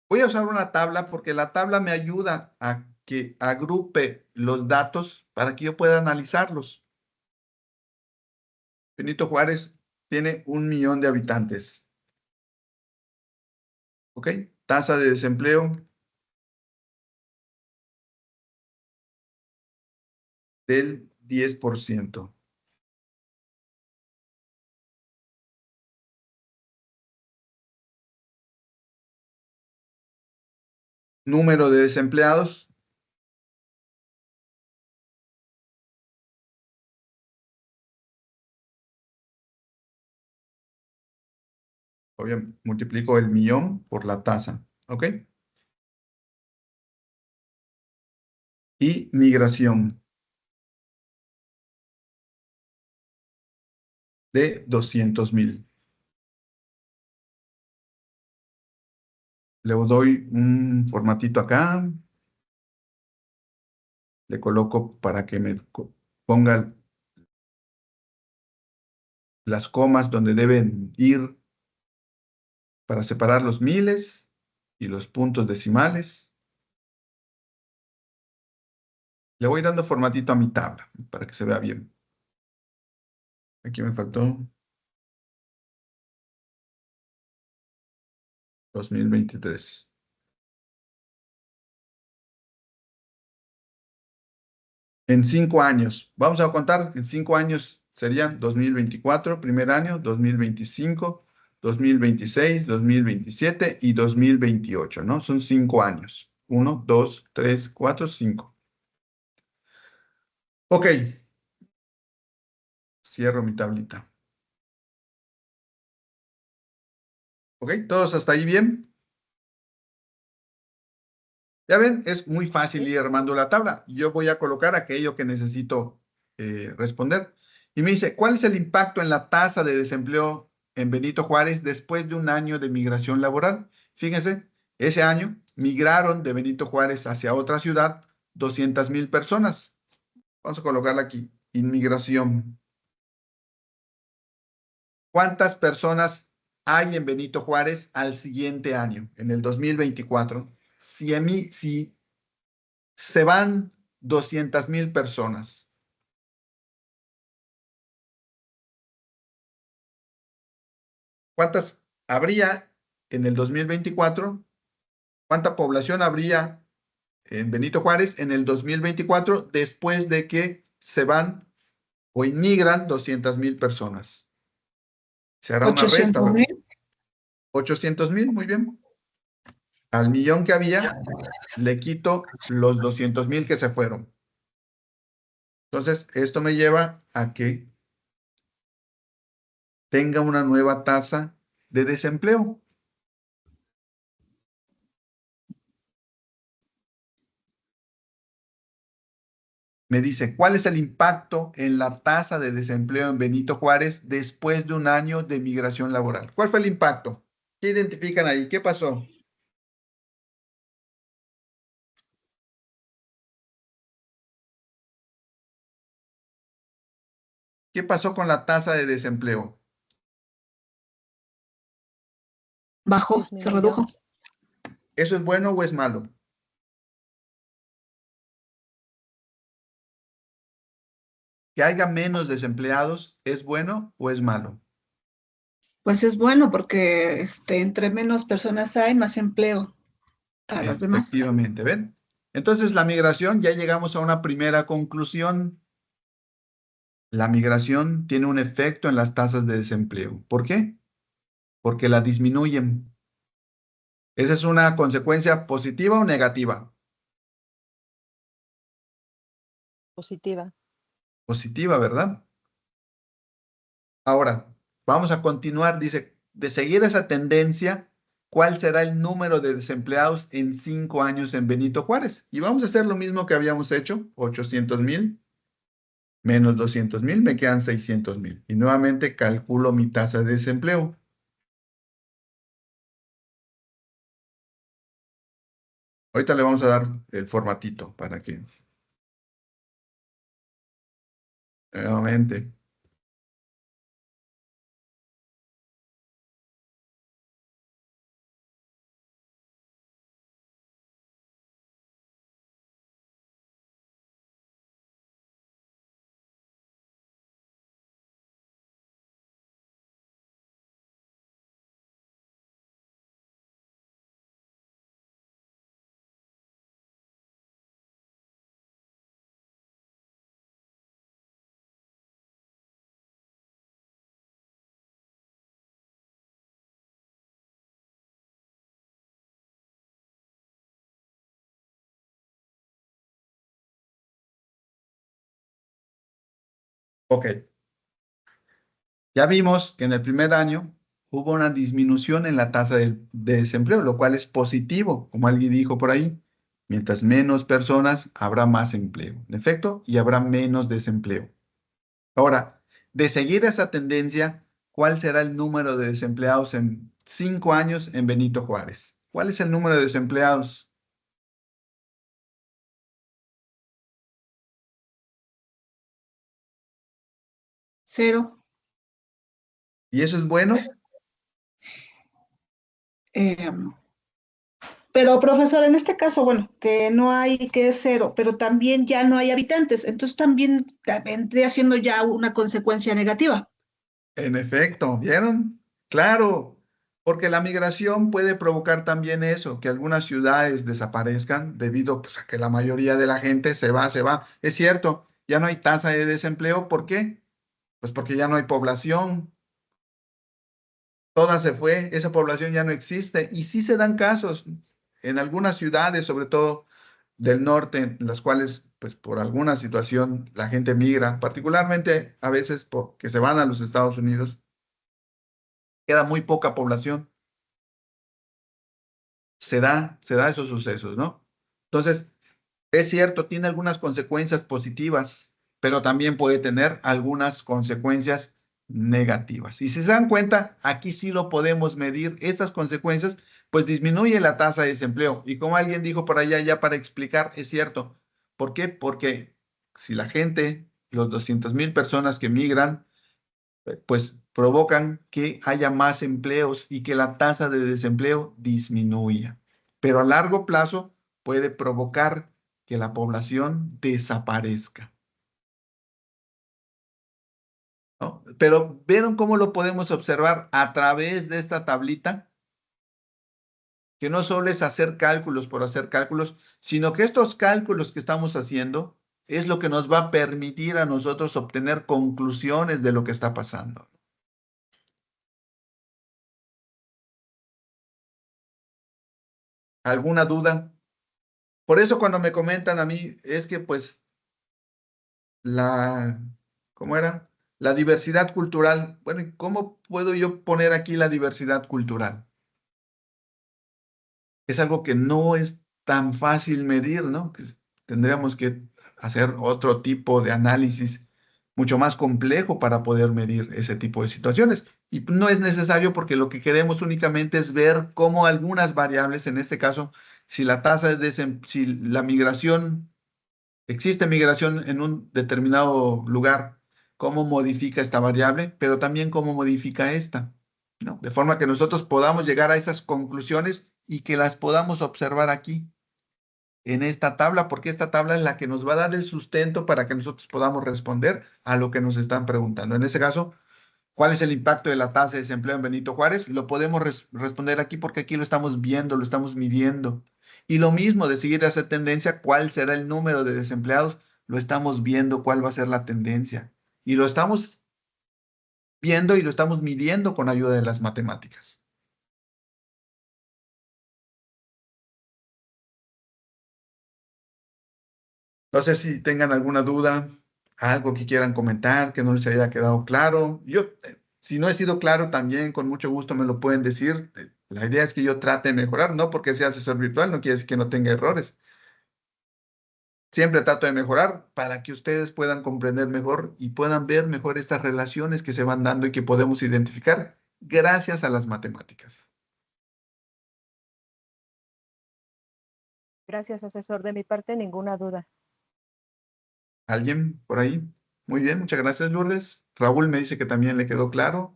Voy a usar una tabla porque la tabla me ayuda a que agrupe los datos para que yo pueda analizarlos. Benito Juárez tiene 1 millón de habitantes. ¿Ok? Tasa de desempleo del 10%. Número de desempleados. Obviamente, multiplico el millón por la tasa. ¿Ok? Y migración de 200,000. Le doy un formatito acá. Le coloco para que me ponga las comas donde deben ir para separar los miles y los puntos decimales. Le voy dando formatito a mi tabla para que se vea bien. Aquí me faltó 2023. En 5 años, vamos a contar, en 5 años serían 2024, primer año, 2025, 2026, 2027 y 2028, ¿no? Son 5 años. 1, 2, 3, 4, 5. Ok. Cierro mi tablita. Ok, ¿todos hasta ahí bien? Ya ven, es muy fácil ir armando la tabla. Yo voy a colocar aquello que necesito responder. Y me dice, ¿cuál es el impacto en la tasa de desempleo en Benito Juárez después de 1 año de migración laboral? Fíjense, ese año migraron de Benito Juárez hacia otra ciudad 200,000 personas. Vamos a colocarla aquí, inmigración. ¿Cuántas personas hay en Benito Juárez al siguiente año, en el 2024? Si se van 200,000 personas, ¿cuántas habría en el 2024? ¿Cuánta población habría en Benito Juárez en el 2024 después de que se van o inmigran 200,000 personas? Se hará una resta, ¿verdad? 800,000. 800,000, muy bien. Al millón que había, le quito los 200,000 que se fueron. Entonces, esto me lleva a que tenga una nueva tasa de desempleo. Me dice, ¿cuál es el impacto en la tasa de desempleo en Benito Juárez después de un año de migración laboral? ¿Cuál fue el impacto? ¿Qué identifican ahí? ¿Qué pasó? ¿Qué pasó con la tasa de desempleo? Bajó, se Disminuyó. redujo. ¿Eso es bueno o es malo? ¿Que haya menos desempleados es bueno o es malo? Pues es bueno porque entre menos personas hay, más empleo para los demás. Efectivamente, ¿ven? Entonces, la migración, ya llegamos a una primera conclusión. La migración tiene un efecto en las tasas de desempleo. ¿Por qué? Porque la disminuyen. ¿Esa es una consecuencia positiva o negativa? Positiva. Positiva, ¿verdad? Ahora, vamos a continuar. Dice, de seguir esa tendencia, ¿cuál será el número de desempleados en 5 años en Benito Juárez? Y vamos a hacer lo mismo que habíamos hecho, 800,000 menos 200,000, me quedan 600,000. Y nuevamente calculo mi tasa de desempleo. Ahorita le vamos a dar el formatito para que, nuevamente. Ok, ya vimos que en el primer año hubo una disminución en la tasa de desempleo, lo cual es positivo, como alguien dijo por ahí. Mientras menos personas, habrá más empleo. En efecto, y habrá menos desempleo. Ahora, de seguir esa tendencia, ¿cuál será el número de desempleados en 5 años en Benito Juárez? ¿Cuál es el número de desempleados? Cero. ¿Y eso es bueno? Eh, pero, profesor, en este caso, bueno, que no hay, que es cero, pero también ya no hay habitantes, entonces también vendría siendo ya una consecuencia negativa. En efecto, ¿vieron? Claro, porque la migración puede provocar también eso, que algunas ciudades desaparezcan debido pues, a que la mayoría de la gente se va, se va. Es cierto, ya no hay tasa de desempleo. ¿Por qué? Pues porque ya no hay población, toda se fue, esa población ya no existe. Y sí se dan casos en algunas ciudades, sobre todo del norte, en las cuales, pues por alguna situación, la gente migra, particularmente a veces porque se van a los Estados Unidos, queda muy poca población. Se da esos sucesos, ¿no? Entonces, es cierto, tiene algunas consecuencias positivas, pero también puede tener algunas consecuencias negativas. Y si se dan cuenta, aquí sí lo podemos medir, estas consecuencias, pues disminuye la tasa de desempleo. Y como alguien dijo por allá, ya para explicar, es cierto. ¿Por qué? Porque si la gente, los 200,000 personas que migran, pues provocan que haya más empleos y que la tasa de desempleo disminuya. Pero a largo plazo puede provocar que la población desaparezca, ¿no? Pero ¿vieron cómo lo podemos observar a través de esta tablita? Que no solo es hacer cálculos por hacer cálculos, sino que estos cálculos que estamos haciendo es lo que nos va a permitir a nosotros obtener conclusiones de lo que está pasando. ¿Alguna duda? Por eso cuando me comentan a mí, es que pues ¿cómo era? La diversidad cultural. Bueno, ¿y cómo puedo yo poner aquí la diversidad cultural? Es algo que no es tan fácil medir, ¿no? Tendríamos que hacer otro tipo de análisis mucho más complejo para poder medir ese tipo de situaciones. Y no es necesario porque lo que queremos únicamente es ver cómo algunas variables, en este caso, si la tasa de si la migración, existe migración en un determinado lugar, cómo modifica esta variable, pero también cómo modifica esta, ¿no? De forma que nosotros podamos llegar a esas conclusiones y que las podamos observar aquí, en esta tabla, porque esta tabla es la que nos va a dar el sustento para que nosotros podamos responder a lo que nos están preguntando. En ese caso, ¿cuál es el impacto de la tasa de desempleo en Benito Juárez? Lo podemos responder aquí porque aquí lo estamos viendo, lo estamos midiendo. Y lo mismo de seguir esa tendencia, ¿cuál será el número de desempleados? Lo estamos viendo, cuál va a ser la tendencia. Y lo estamos viendo y lo estamos midiendo con ayuda de las matemáticas. No sé si tengan alguna duda, algo que quieran comentar, que no les haya quedado claro. Yo, si no he sido claro, también con mucho gusto me lo pueden decir. La idea es que yo trate de mejorar, no porque sea asesor virtual, no quiere decir que no tenga errores. Siempre trato de mejorar para que ustedes puedan comprender mejor y puedan ver mejor estas relaciones que se van dando y que podemos identificar gracias a las matemáticas. Gracias, asesor. De mi parte, ninguna duda. ¿Alguien por ahí? Muy bien, muchas gracias, Lourdes. Raúl me dice que también le quedó claro.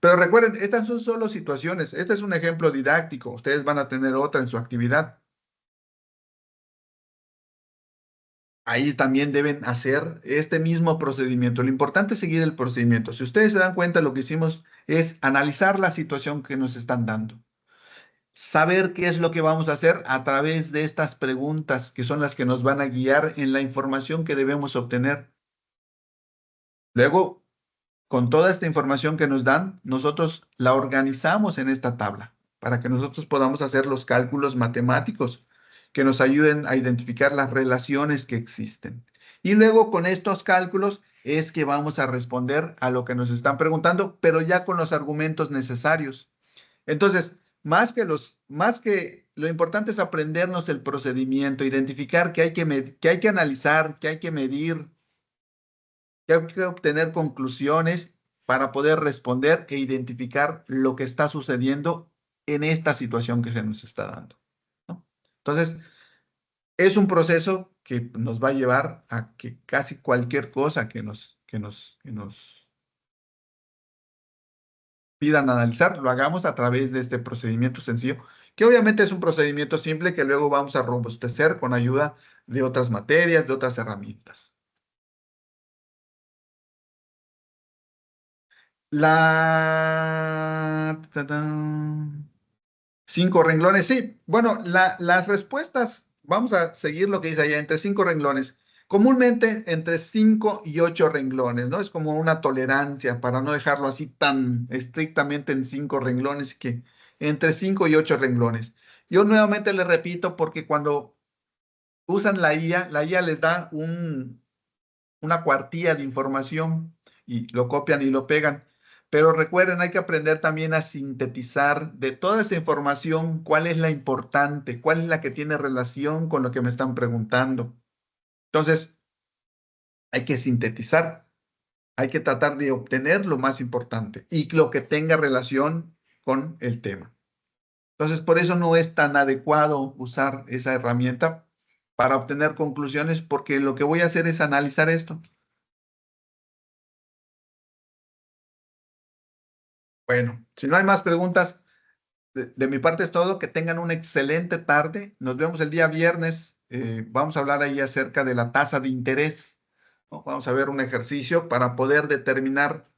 Pero recuerden, estas son solo situaciones. Este es un ejemplo didáctico. Ustedes van a tener otra en su actividad. Ahí también deben hacer este mismo procedimiento. Lo importante es seguir el procedimiento. Si ustedes se dan cuenta, lo que hicimos es analizar la situación que nos están dando. Saber qué es lo que vamos a hacer a través de estas preguntas, que son las que nos van a guiar en la información que debemos obtener. Luego, con toda esta información que nos dan, nosotros la organizamos en esta tabla para que nosotros podamos hacer los cálculos matemáticos que nos ayuden a identificar las relaciones que existen. Y luego con estos cálculos es que vamos a responder a lo que nos están preguntando, pero ya con los argumentos necesarios. Entonces, más que lo importante es aprendernos el procedimiento, identificar que hay que analizar, que hay que medir, que hay que obtener conclusiones para poder responder e identificar lo que está sucediendo en esta situación que se nos está dando, ¿no? Entonces, es un proceso que nos va a llevar a que casi cualquier cosa que nos pidan analizar, lo hagamos a través de este procedimiento sencillo, que obviamente es un procedimiento simple que luego vamos a robustecer con ayuda de otras materias, de otras herramientas. La... ¡Tadán! 5 renglones, sí. Bueno, las respuestas, vamos a seguir lo que dice allá, entre 5 renglones. Comúnmente entre 5 y 8 renglones, ¿no? Es como una tolerancia para no dejarlo así tan estrictamente en 5 renglones, que entre 5 y 8 renglones. Yo nuevamente le repito porque cuando usan la IA les da una cuartilla de información y lo copian y lo pegan. Pero recuerden, hay que aprender también a sintetizar de toda esa información cuál es la importante, cuál es la que tiene relación con lo que me están preguntando. Entonces, hay que sintetizar, hay que tratar de obtener lo más importante y lo que tenga relación con el tema. Entonces, por eso no es tan adecuado usar esa herramienta para obtener conclusiones, porque lo que voy a hacer es analizar esto. Bueno, si no hay más preguntas, de mi parte es todo. Que tengan una excelente tarde. Nos vemos el día viernes. Vamos a hablar ahí acerca de la tasa de interés, ¿no? Vamos a ver un ejercicio para poder determinar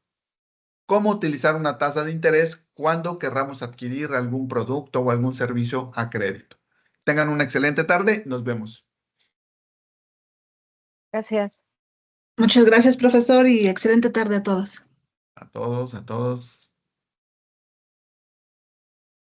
cómo utilizar una tasa de interés cuando querramos adquirir algún producto o algún servicio a crédito. Tengan una excelente tarde. Nos vemos. Gracias. Muchas gracias, profesor, y excelente tarde a todos. A todos, a todos.